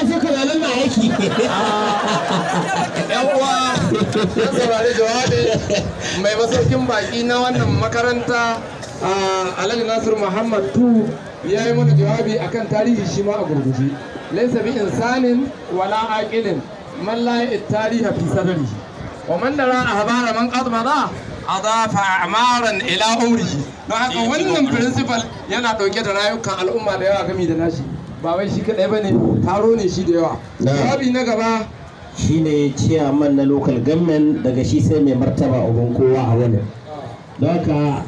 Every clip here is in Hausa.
suka zanen na aiki. Yan uwa sun saurari jawabi mai masaukin baki na wannan makaranta Alhaji Nasiru Muhammad Tu ya yi mana jawabi akan tarihi shi ma a gurguje. Laisa bi insanin wala aqilin man la tariha fi sadri wa man dara ahbara man qad mada adafa a'maran ila umrihi. Don haka wannan principal yana dauke da rayukan al'umma da yawa gami da nashi. Ba wai shi kadai bane, taro ne shi da yawa. Jawabi na gaba shine chairman na local government, daga shi sai mai martaba uban kowa a wannan. Don haka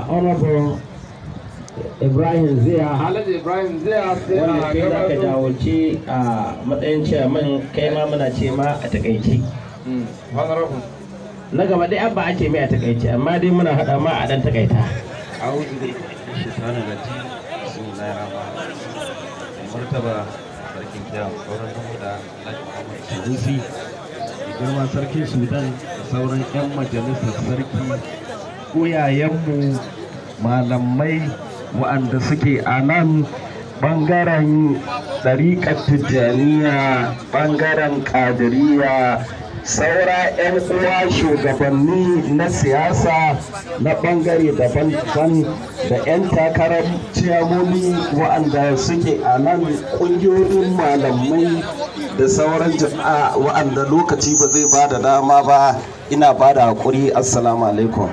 honorable Ibrahim Zia, Alhaji Ibrahim Zia sai wanda kai za ka jawance a matsayin chairman, kai ma muna ce ma a takaice. honorable. Na gaba dai abba ake mai a takaice, amma dai muna hada ma a dan takaita. A'udhu billahi shaitanir rajim. Bismillahir rahmanir rahim. Martaba sarkin jam sauran da Alhaji Muhammad Sanusi, girman sarkin Sudan da sauran 'yan majalisar sarki, koyayenmu malamai wa'anda suke a nan ɓangaren ɗariƙar Tijjaniya, ɓangaren ƙadiriya, saura 'yan uwa shugabanni na siyasa na ɓangare daban-daban da 'yan takarar ciyamomi wa'anda suke a nan, ƙungiyoyin malamai da sauran jama'a wa'anda lokaci ba zai ba da dama ba, ina ba da haƙuri. Assalamu alaikum.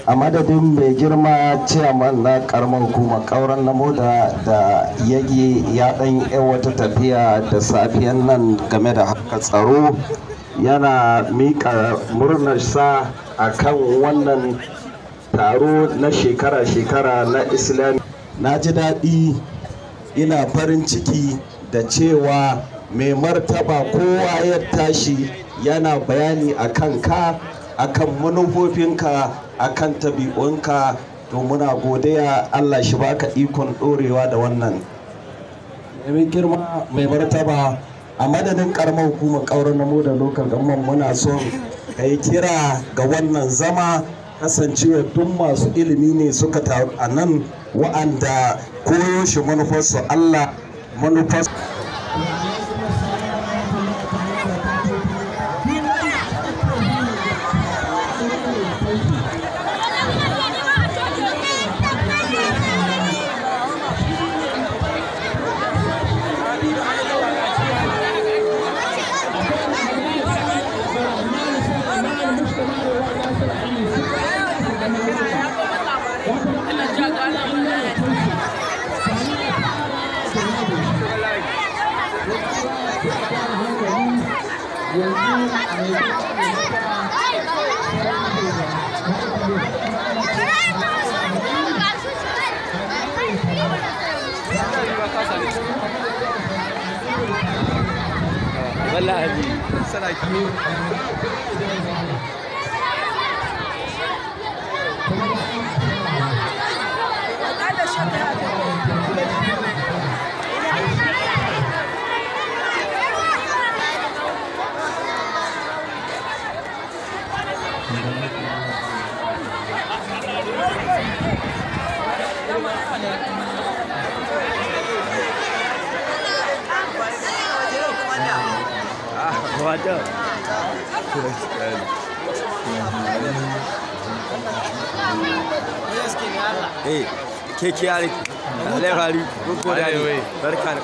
A madadin mai girma ciyaman na karamar hukumar kauran namo da yage ya dan wata tafiya da safiyan nan game da haka tsaro, yana mika murnar sa akan wannan taro na shekara-shekara na Islam. Na ji daɗi, ina farin ciki da cewa mai martaba kowa ya tashi yana bayani akan ka, akan manufofinka, akan tabi'unka. To muna godiya, Allah shi baka ikon dorewa da wannan. Mai girma mai martaba, a madadin karamar hukumar kauran namo da local government muna son ka yi kira ga wannan zama, kasancewa duk masu ilimi ne suka taru a nan, wa'anda koyo shi manufarsu Allah manufarsu. Ke kiyari, alai hari, ko da barka da